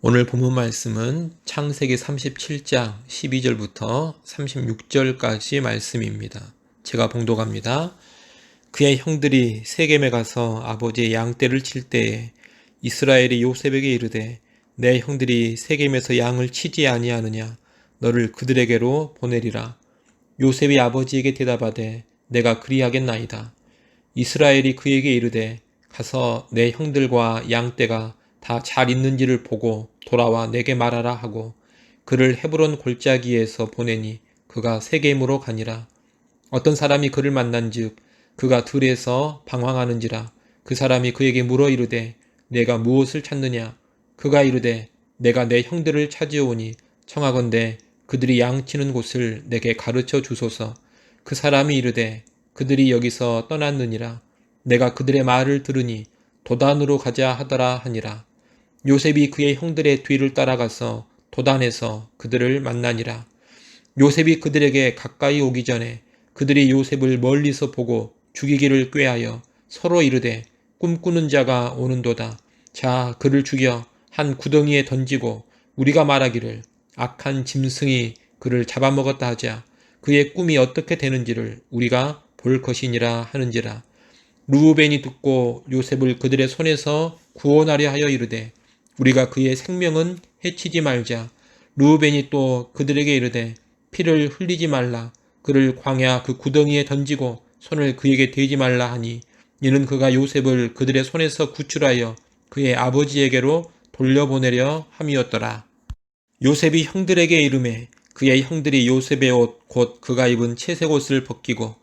오늘 본문 말씀은 창세기 37장 12절부터 36절까지 말씀입니다. 제가 봉독합니다. 그의 형들이 세겜에 가서 아버지의 양떼를 칠 때에 이스라엘이 요셉에게 이르되 내 형들이 세겜에서 양을 치지 아니하느냐 너를 그들에게로 보내리라. 요셉이 아버지에게 대답하되 내가 그리하겠나이다. 이스라엘이 그에게 이르되 가서 내 형들과 양떼가 다 잘 있는지를 보고 돌아와 내게 말하라 하고 그를 헤브론 골짜기에서 보내니 그가 세겜으로 가니라. 어떤 사람이 그를 만난즉 그가 들에서 방황하는지라. 그 사람이 그에게 물어 이르되 내가 무엇을 찾느냐. 그가 이르되 내가 내 형들을 찾으오니 청하건대 그들이 양치는 곳을 내게 가르쳐 주소서. 그 사람이 이르되 그들이 여기서 떠났느니라. 내가 그들의 말을 들으니 도단으로 가자 하더라 하니라. 요셉이 그의 형들의 뒤를 따라가서 도단에서 그들을 만나니라. 요셉이 그들에게 가까이 오기 전에 그들이 요셉을 멀리서 보고 죽이기를 꾀하여 서로 이르되 꿈꾸는 자가 오는도다. 자, 그를 죽여 한 구덩이에 던지고 우리가 말하기를 악한 짐승이 그를 잡아먹었다 하자. 그의 꿈이 어떻게 되는지를 우리가 볼 것이니라 하는지라. 르우벤이 듣고 요셉을 그들의 손에서 구원하려 하여 이르되 우리가 그의 생명은 해치지 말자. 르우벤이 또 그들에게 이르되 피를 흘리지 말라. 그를 광야 그 구덩이에 던지고 손을 그에게 대지 말라 하니 이는 그가 요셉을 그들의 손에서 구출하여 그의 아버지에게로 돌려보내려 함이었더라. 요셉이 형들에게 이르매 그의 형들이 요셉의 옷 곧 그가 입은 채색 옷을 벗기고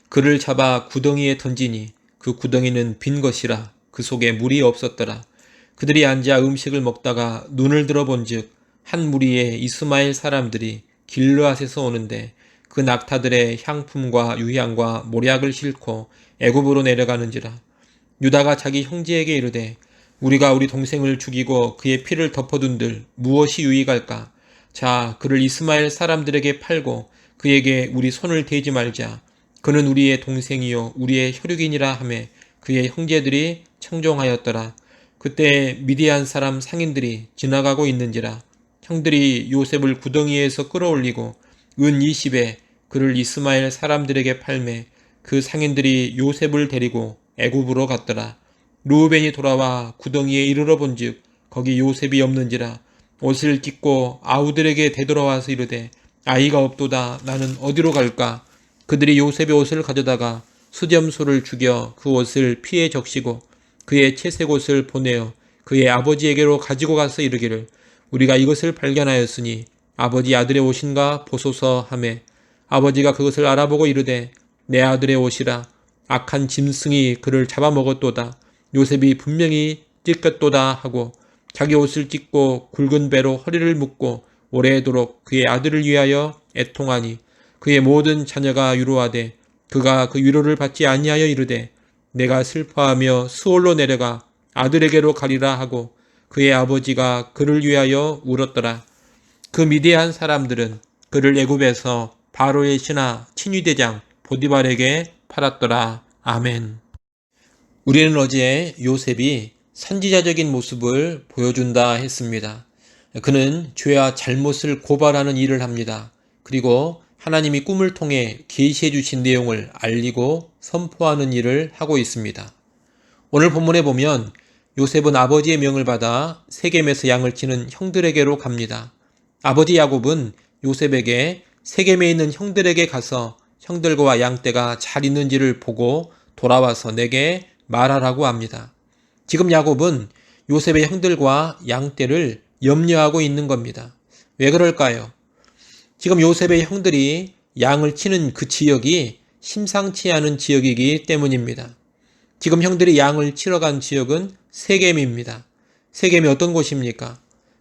그를 잡아 구덩이에 던지니 그 구덩이는 빈 것이라. 그 속에 물이 없었더라. 그들이 앉아 음식을 먹다가 눈을 들어본즉 한 무리의 이스마엘 사람들이 길르앗에서 오는데 그 낙타들의 향품과 유향과 모략을 싣고 애굽으로 내려가는지라. 유다가 자기 형제에게 이르되 우리가 우리 동생을 죽이고 그의 피를 덮어둔들 무엇이 유익할까? 자, 그를 이스마엘 사람들에게 팔고 그에게 우리 손을 대지 말자. 그는 우리의 동생이요 우리의 혈육이니라 하매 그의 형제들이 청종하였더라. 그때 미디안 사람 상인들이 지나가고 있는지라. 형들이 요셉을 구덩이에서 끌어올리고 은 20에 그를 이스마엘 사람들에게 팔매 그 상인들이 요셉을 데리고 애굽으로 갔더라. 르우벤이 돌아와 구덩이에 이르러 본즉 거기 요셉이 없는지라. 옷을 찢고 아우들에게 되돌아와서 이르되 아이가 없도다. 나는 어디로 갈까? 그들이 요셉의 옷을 가져다가 수점소를 죽여 그 옷을 피에 적시고 그의 채색 옷을 보내어 그의 아버지에게로 가지고 가서 이르기를 우리가 이것을 발견하였으니 아버지 아들의 옷인가 보소서 하매 아버지가 그것을 알아보고 이르되 내 아들의 옷이라. 악한 짐승이 그를 잡아먹었도다. 요셉이 분명히 찢겼도다 하고 자기 옷을 찢고 굵은 배로 허리를 묶고 오래도록 그의 아들을 위하여 애통하니 그의 모든 자녀가 위로하되 그가 그 위로를 받지 아니하여 이르되 내가 슬퍼하며 수월로 내려가 아들에게로 가리라 하고 그의 아버지가 그를 위하여 울었더라. 그 미디안 사람들은 그를 애굽에서 바로의 신하 친위대장 보디발에게 팔았더라. 아멘. 우리는 어제 요셉이 선지자적인 모습을 보여준다 했습니다. 그는 죄와 잘못을 고발하는 일을 합니다. 그리고 하나님이 꿈을 통해 계시해 주신 내용을 알리고 선포하는 일을 하고 있습니다. 오늘 본문에 보면 요셉은 아버지의 명을 받아 세겜에서 양을 치는 형들에게로 갑니다. 아버지 야곱은 요셉에게 세겜에 있는 형들에게 가서 형들과 양떼가 잘 있는지를 보고 돌아와서 내게 말하라고 합니다. 지금 야곱은 요셉의 형들과 양떼를 염려하고 있는 겁니다. 왜 그럴까요? 지금 요셉의 형들이 양을 치는 그 지역이 심상치 않은 지역이기 때문입니다. 지금 형들이 양을 치러 간 지역은 세겜입니다. 세겜이 어떤 곳입니까?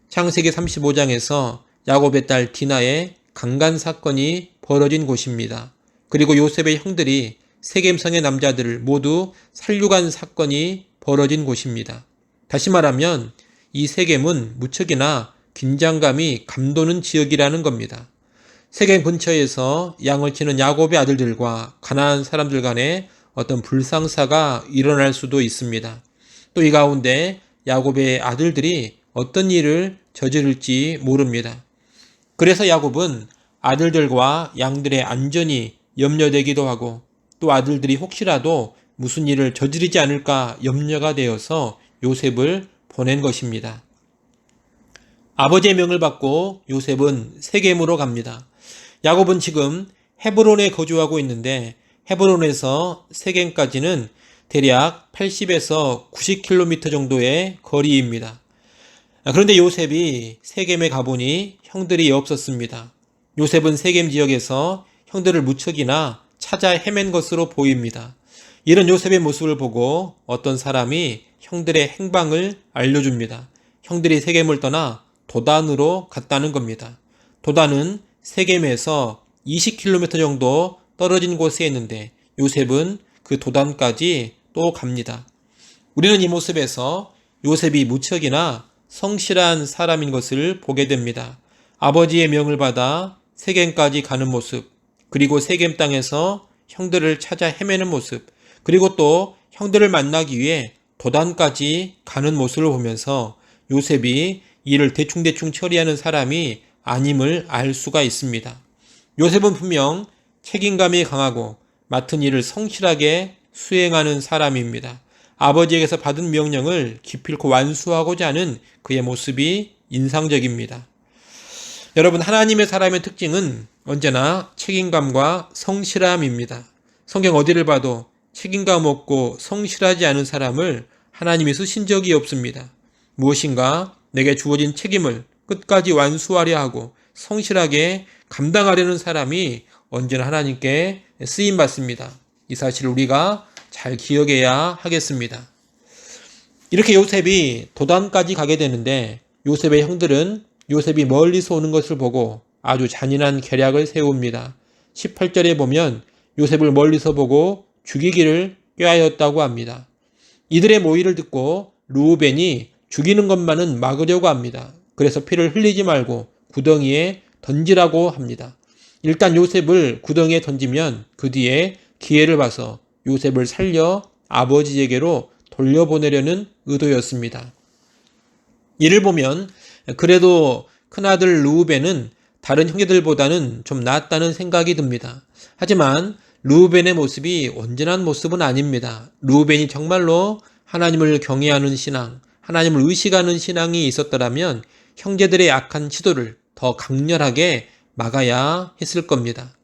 창세기 35장에서 야곱의 딸 디나의 강간 사건이 벌어진 곳입니다. 그리고 요셉의 형들이 세겜성의 남자들을 모두 살육한 사건이 벌어진 곳입니다. 다시 말하면 이 세겜은 무척이나 긴장감이 감도는 지역이라는 겁니다. 세겜 근처에서 양을 치는 야곱의 아들들과 가나안 사람들 간에 어떤 불상사가 일어날 수도 있습니다. 또 이 가운데 야곱의 아들들이 어떤 일을 저지를지 모릅니다. 그래서 야곱은 아들들과 양들의 안전이 염려되기도 하고 또 아들들이 혹시라도 무슨 일을 저지르지 않을까 염려가 되어서 요셉을 보낸 것입니다. 아버지의 명을 받고 요셉은 세겜으로 갑니다. 야곱은 지금 헤브론에 거주하고 있는데 헤브론에서 세겜까지는 대략 80에서 90km 정도의 거리입니다. 그런데 요셉이 세겜에 가보니 형들이 없었습니다. 요셉은 세겜 지역에서 형들을 무척이나 찾아 헤맨 것으로 보입니다. 이런 요셉의 모습을 보고 어떤 사람이 형들의 행방을 알려줍니다. 형들이 세겜을 떠나 도단으로 갔다는 겁니다. 도단은 세겜에서 20km 정도 떨어진 곳에 있는데 요셉은 그 도단까지 또 갑니다. 우리는 이 모습에서 요셉이 무척이나 성실한 사람인 것을 보게 됩니다. 아버지의 명을 받아 세겜까지 가는 모습, 그리고 세겜 땅에서 형들을 찾아 헤매는 모습, 그리고 또 형들을 만나기 위해 도단까지 가는 모습을 보면서 요셉이 일을 대충대충 처리하는 사람이 아님을 알 수가 있습니다. 요셉은 분명 책임감이 강하고 맡은 일을 성실하게 수행하는 사람입니다. 아버지에게서 받은 명령을 기필코 완수하고자 하는 그의 모습이 인상적입니다. 여러분, 하나님의 사람의 특징은 언제나 책임감과 성실함입니다. 성경 어디를 봐도 책임감 없고 성실하지 않은 사람을 하나님이 쓰신 적이 없습니다. 무엇인가 내게 주어진 책임을 끝까지 완수하려 하고 성실하게 감당하려는 사람이 언제나 하나님께 쓰임받습니다. 이 사실을 우리가 잘 기억해야 하겠습니다. 이렇게 요셉이 도단까지 가게 되는데 요셉의 형들은 요셉이 멀리서 오는 것을 보고 아주 잔인한 계략을 세웁니다. 18절에 보면 요셉을 멀리서 보고 죽이기를 꾀하였다고 합니다. 이들의 모의를 듣고 르우벤이 죽이는 것만은 막으려고 합니다. 그래서 피를 흘리지 말고 구덩이에 던지라고 합니다. 일단 요셉을 구덩이에 던지면 그 뒤에 기회를 봐서 요셉을 살려 아버지에게로 돌려보내려는 의도였습니다. 이를 보면 그래도 큰아들 르우벤은 다른 형제들보다는 좀 낫다는 생각이 듭니다. 하지만 르우벤의 모습이 온전한 모습은 아닙니다. 르우벤이 정말로 하나님을 경외하는 신앙, 하나님을 의식하는 신앙이 있었더라면 형제들의 악한 시도를 더 강렬하게 막아야 했을 겁니다.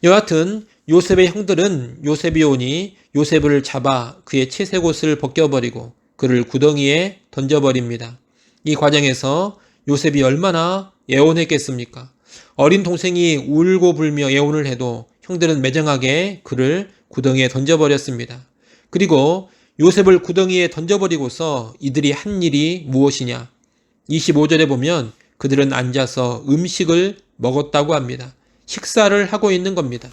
여하튼 요셉의 형들은 요셉이 오니 요셉을 잡아 그의 채색옷을 벗겨버리고 그를 구덩이에 던져버립니다. 이 과정에서 요셉이 얼마나 애원했겠습니까? 어린 동생이 울고 불며 애원을 해도 형들은 매정하게 그를 구덩이에 던져버렸습니다. 그리고 요셉을 구덩이에 던져버리고서 이들이 한 일이 무엇이냐? 25절에 보면 그들은 앉아서 음식을 먹었다고 합니다. 식사를 하고 있는 겁니다.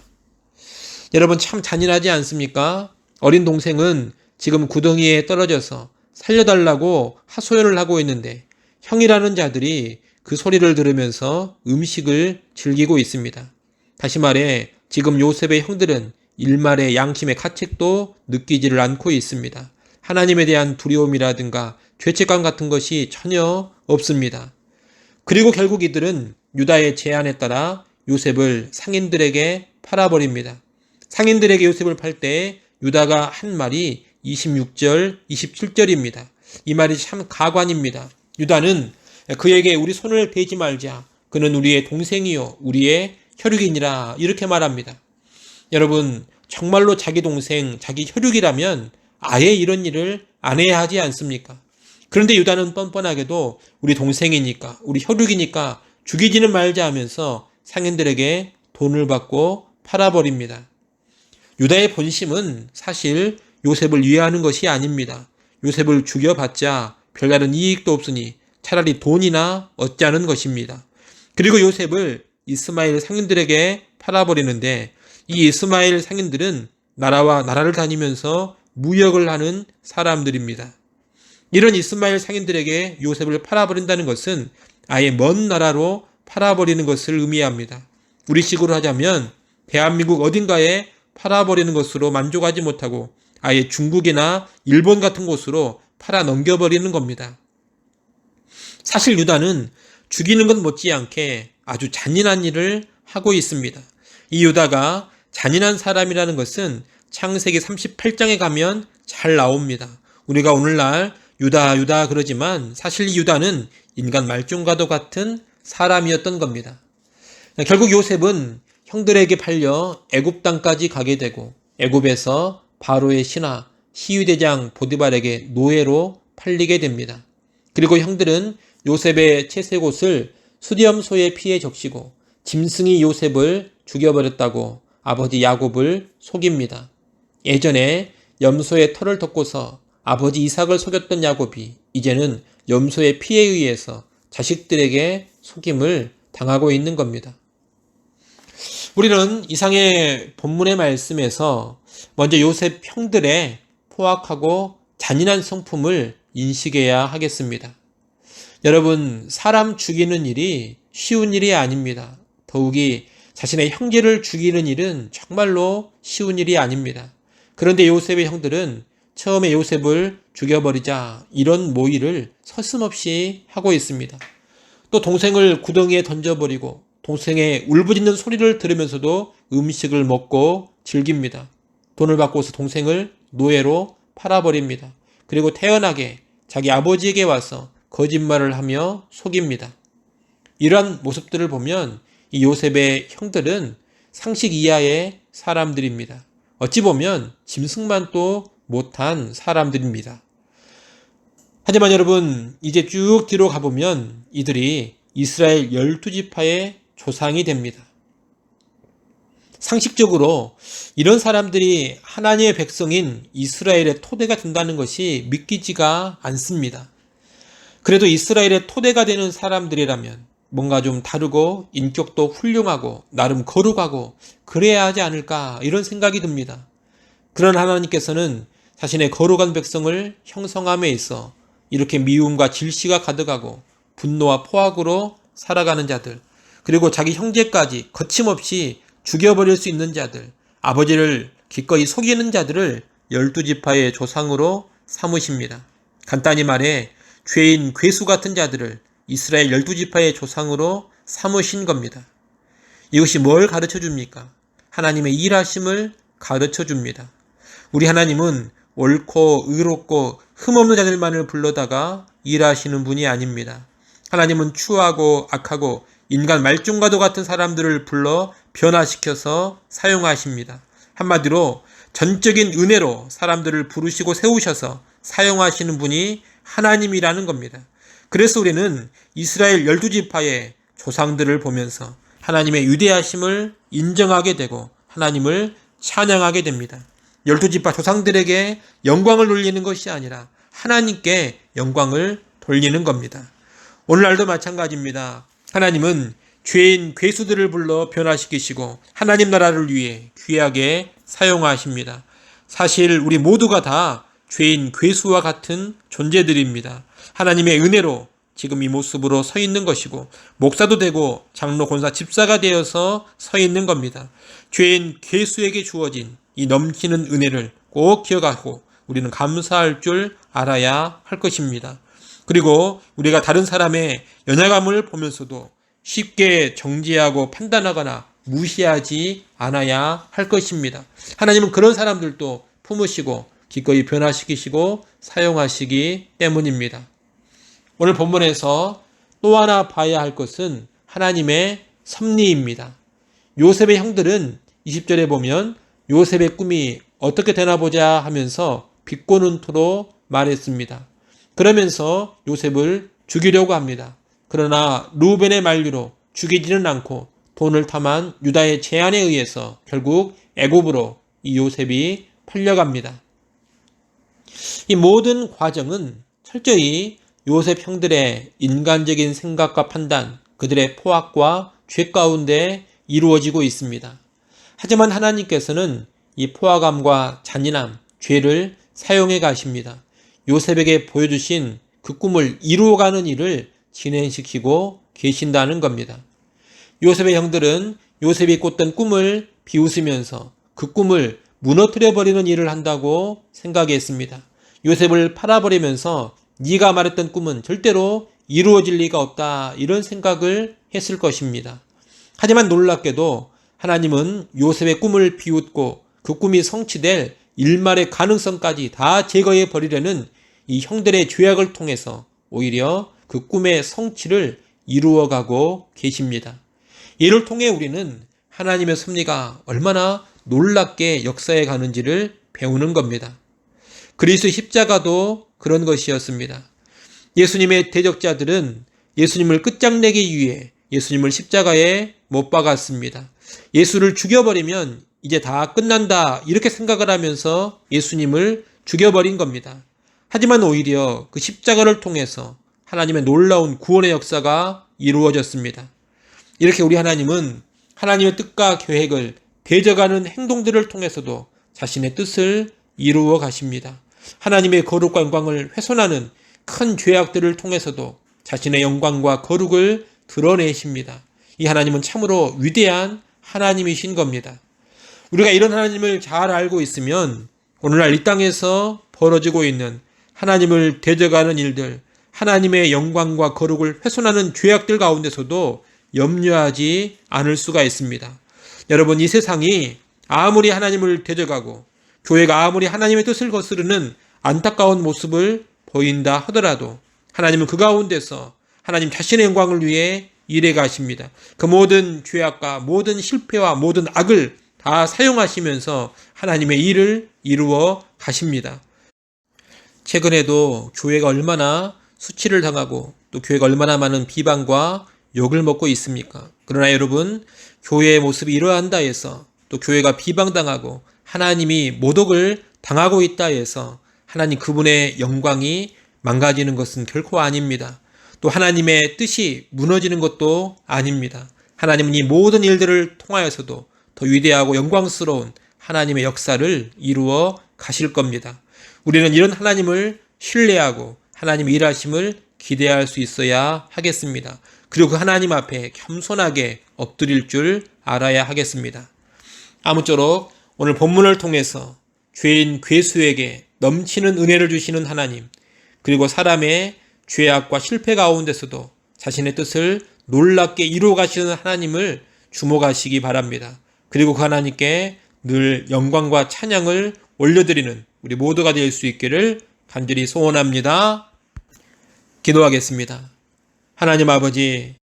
여러분, 참 잔인하지 않습니까? 어린 동생은 지금 구덩이에 떨어져서 살려달라고 하소연을 하고 있는데 형이라는 자들이 그 소리를 들으면서 음식을 즐기고 있습니다. 다시 말해 지금 요셉의 형들은 일말의 양심의 가책도 느끼지를 않고 있습니다. 하나님에 대한 두려움이라든가 죄책감 같은 것이 전혀 없습니다. 그리고 결국 이들은 유다의 제안에 따라 요셉을 상인들에게 팔아버립니다. 상인들에게 요셉을 팔 때 유다가 한 말이 26절, 27절입니다. 이 말이 참 가관입니다. 유다는 그에게 우리 손을 대지 말자. 그는 우리의 동생이요 우리의 혈육이니라 이렇게 말합니다. 여러분, 정말로 자기 동생, 자기 혈육이라면 아예 이런 일을 안 해야 하지 않습니까? 그런데 유다는 뻔뻔하게도 우리 동생이니까, 우리 혈육이니까 죽이지는 말자 하면서 상인들에게 돈을 받고 팔아버립니다. 유다의 본심은 사실 요셉을 위하는 것이 아닙니다. 요셉을 죽여봤자 별다른 이익도 없으니 차라리 돈이나 얻자는 것입니다. 그리고 요셉을 이스마엘 상인들에게 팔아버리는데 이 이스마엘 상인들은 나라와 나라를 다니면서 무역을 하는 사람들입니다. 이런 이스마엘 상인들에게 요셉을 팔아버린다는 것은 아예 먼 나라로 팔아버리는 것을 의미합니다. 우리식으로 하자면 대한민국 어딘가에 팔아버리는 것으로 만족하지 못하고 아예 중국이나 일본 같은 곳으로 팔아 넘겨버리는 겁니다. 사실 유다는 죽이는 것 못지않게 아주 잔인한 일을 하고 있습니다. 이 유다가 잔인한 사람이라는 것은 창세기 38장에 가면 잘 나옵니다. 우리가 오늘날 유다 유다 그러지만 사실 이 유다는 인간 말종과도 같은 사람이었던 겁니다. 결국 요셉은 형들에게 팔려 애굽 땅까지 가게 되고 애굽에서 바로의 신하 시위대장 보디발에게 노예로 팔리게 됩니다. 그리고 형들은 요셉의 채색옷을 수렴소에 피해 적시고 짐승이 요셉을 죽여버렸다고 아버지 야곱을 속입니다. 예전에 염소의 털을 덮고서 아버지 이삭을 속였던 야곱이 이제는 염소의 피에 의해서 자식들에게 속임을 당하고 있는 겁니다. 우리는 이상의 본문의 말씀에서 먼저 요셉 형들의 포악하고 잔인한 성품을 인식해야 하겠습니다. 여러분, 사람 죽이는 일이 쉬운 일이 아닙니다. 더욱이 자신의 형제를 죽이는 일은 정말로 쉬운 일이 아닙니다. 그런데 요셉의 형들은 처음에 요셉을 죽여버리자 이런 모의를 서슴없이 하고 있습니다. 또 동생을 구덩이에 던져버리고 동생의 울부짖는 소리를 들으면서도 음식을 먹고 즐깁니다. 돈을 받고서 동생을 노예로 팔아버립니다. 그리고 태연하게 자기 아버지에게 와서 거짓말을 하며 속입니다. 이러한 모습들을 보면 이 요셉의 형들은 상식 이하의 사람들입니다. 어찌 보면 짐승만 또 못한 사람들입니다. 하지만 여러분, 이제 쭉 뒤로 가보면 이들이 이스라엘 12지파의 조상이 됩니다. 상식적으로 이런 사람들이 하나님의 백성인 이스라엘의 토대가 된다는 것이 믿기지가 않습니다. 그래도 이스라엘의 토대가 되는 사람들이라면 뭔가 좀 다르고 인격도 훌륭하고 나름 거룩하고 그래야 하지 않을까 이런 생각이 듭니다. 그런 하나님께서는 자신의 거룩한 백성을 형성함에 있어 이렇게 미움과 질시가 가득하고 분노와 포악으로 살아가는 자들, 그리고 자기 형제까지 거침없이 죽여버릴 수 있는 자들, 아버지를 기꺼이 속이는 자들을 12지파의 조상으로 삼으십니다. 간단히 말해 죄인 괴수 같은 자들을 이스라엘 12지파의 조상으로 삼으신 겁니다. 이것이 뭘 가르쳐 줍니까? 하나님의 일하심을 가르쳐 줍니다. 우리 하나님은 옳고 의롭고 흠없는 자들만을 불러다가 일하시는 분이 아닙니다. 하나님은 추하고 악하고 인간 말종과도 같은 사람들을 불러 변화시켜서 사용하십니다. 한마디로 전적인 은혜로 사람들을 부르시고 세우셔서 사용하시는 분이 하나님이라는 겁니다. 그래서 우리는 이스라엘 12지파의 조상들을 보면서 하나님의 위대하심을 인정하게 되고 하나님을 찬양하게 됩니다. 12지파 조상들에게 영광을 돌리는 것이 아니라 하나님께 영광을 돌리는 겁니다. 오늘날도 마찬가지입니다. 하나님은 죄인 괴수들을 불러 변화시키시고 하나님 나라를 위해 귀하게 사용하십니다. 사실 우리 모두가 다 죄인 괴수와 같은 존재들입니다. 하나님의 은혜로 지금 이 모습으로 서 있는 것이고 목사도 되고 장로, 권사, 집사가 되어서 서 있는 겁니다. 죄인 괴수에게 주어진 이 넘치는 은혜를 꼭 기억하고 우리는 감사할 줄 알아야 할 것입니다. 그리고 우리가 다른 사람의 연약함을 보면서도 쉽게 정죄하고 판단하거나 무시하지 않아야 할 것입니다. 하나님은 그런 사람들도 품으시고 기꺼이 변화시키시고 사용하시기 때문입니다. 오늘 본문에서 또 하나 봐야 할 것은 하나님의 섭리입니다. 요셉의 형들은 20절에 보면 요셉의 꿈이 어떻게 되나 보자 하면서 비꼬는 토로 말했습니다. 그러면서 요셉을 죽이려고 합니다. 그러나 루벤의 만류로 죽이지는 않고 돈을 탐한 유다의 제안에 의해서 결국 애굽으로 이 요셉이 팔려갑니다. 이 모든 과정은 철저히 요셉 형들의 인간적인 생각과 판단, 그들의 포악과 죄 가운데 이루어지고 있습니다. 하지만 하나님께서는 이 포악함과 잔인함, 죄를 사용해 가십니다. 요셉에게 보여주신 그 꿈을 이루어가는 일을 진행시키고 계신다는 겁니다. 요셉의 형들은 요셉이 꿨던 꿈을 비웃으면서 그 꿈을 무너뜨려버리는 일을 한다고 생각했습니다. 요셉을 팔아버리면서 네가 말했던 꿈은 절대로 이루어질 리가 없다, 이런 생각을 했을 것입니다. 하지만 놀랍게도 하나님은 요셉의 꿈을 비웃고 그 꿈이 성취될 일말의 가능성까지 다 제거해 버리려는 이 형들의 죄악을 통해서 오히려 그 꿈의 성취를 이루어가고 계십니다. 이를 통해 우리는 하나님의 섭리가 얼마나 놀랍게 역사해 가는지를 배우는 겁니다. 그리스도의 십자가도 그런 것이었습니다. 예수님의 대적자들은 예수님을 끝장내기 위해 예수님을 십자가에 못 박았습니다. 예수를 죽여버리면 이제 다 끝난다, 이렇게 생각을 하면서 예수님을 죽여버린 겁니다. 하지만 오히려 그 십자가를 통해서 하나님의 놀라운 구원의 역사가 이루어졌습니다. 이렇게 우리 하나님은 하나님의 뜻과 계획을 대적하는 행동들을 통해서도 자신의 뜻을 이루어 가십니다. 하나님의 거룩과 영광을 훼손하는 큰 죄악들을 통해서도 자신의 영광과 거룩을 드러내십니다. 이 하나님은 참으로 위대한 하나님이신 겁니다. 우리가 이런 하나님을 잘 알고 있으면 오늘날 이 땅에서 벌어지고 있는 하나님을 대적하는 일들, 하나님의 영광과 거룩을 훼손하는 죄악들 가운데서도 염려하지 않을 수가 있습니다. 여러분, 이 세상이 아무리 하나님을 대적하고 교회가 아무리 하나님의 뜻을 거스르는 안타까운 모습을 보인다 하더라도 하나님은 그 가운데서 하나님 자신의 영광을 위해 일해 가십니다. 그 모든 죄악과 모든 실패와 모든 악을 다 사용하시면서 하나님의 일을 이루어 가십니다. 최근에도 교회가 얼마나 수치를 당하고 또 교회가 얼마나 많은 비방과 욕을 먹고 있습니까? 그러나 여러분, 교회의 모습이 이러한다 해서 또 교회가 비방당하고 하나님이 모독을 당하고 있다 해서 하나님 그분의 영광이 망가지는 것은 결코 아닙니다. 또 하나님의 뜻이 무너지는 것도 아닙니다. 하나님은 이 모든 일들을 통하여서도 더 위대하고 영광스러운 하나님의 역사를 이루어 가실 겁니다. 우리는 이런 하나님을 신뢰하고 하나님의 일하심을 기대할 수 있어야 하겠습니다. 그리고 그 하나님 앞에 겸손하게 엎드릴 줄 알아야 하겠습니다. 아무쪼록 오늘 본문을 통해서 죄인 괴수에게 넘치는 은혜를 주시는 하나님, 그리고 사람의 죄악과 실패 가운데서도 자신의 뜻을 놀랍게 이루어 가시는 하나님을 주목하시기 바랍니다. 그리고 그 하나님께 늘 영광과 찬양을 올려드리는 우리 모두가 될 수 있기를 간절히 소원합니다. 기도하겠습니다. 하나님 아버지,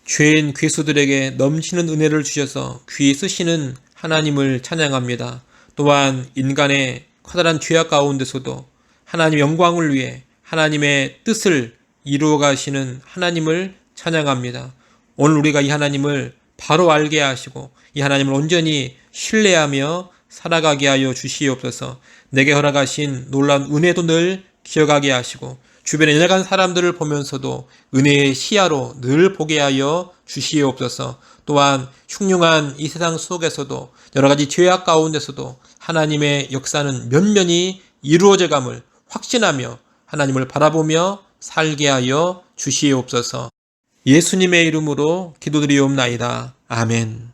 죄인 괴수들에게 넘치는 은혜를 주셔서 귀히 쓰시는 하나님을 찬양합니다. 또한 인간의 커다란 죄악 가운데서도 하나님의 영광을 위해 하나님의 뜻을 이루어 가시는 하나님을 찬양합니다. 오늘 우리가 이 하나님을 바로 알게 하시고 이 하나님을 온전히 신뢰하며 살아가게 하여 주시옵소서. 내게 허락하신 놀라운 은혜도 늘 기억하게 하시고 주변에 지나간 사람들을 보면서도 은혜의 시야로 늘 보게 하여 주시옵소서. 또한 흉흉한 이 세상 속에서도 여러 가지 죄악 가운데서도 하나님의 역사는 면면히 이루어져감을 확신하며 하나님을 바라보며 살게 하여 주시옵소서. 예수님의 이름으로 기도드리옵나이다. 아멘.